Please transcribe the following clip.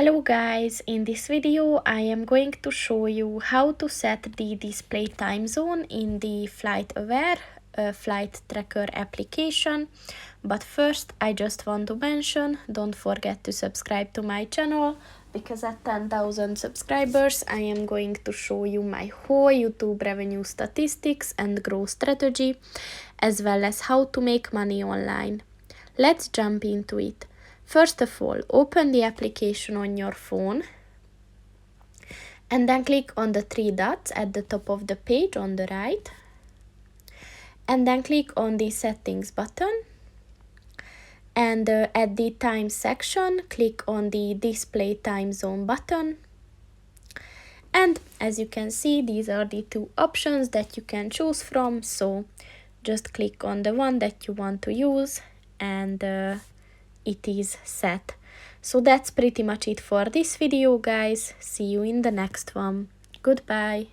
Hello guys, in this video I am going to show you how to set the display time zone in the FlightAware flight tracker application. But first I just want to mention, don't forget to subscribe to my channel, because at 10,000 subscribers I am going to show you my whole YouTube revenue statistics and growth strategy, as well as how to make money online. Let's jump into it. First of all, open the application on your phone and then click on the three dots at the top of the page on the right, and then click on the settings button, and at the time section click on the display time zone button. And as you can see, these are the two options that you can choose from, so just click on the one that you want to use and it is set. So that's pretty much it for this video, guys. See you in the next one. Goodbye.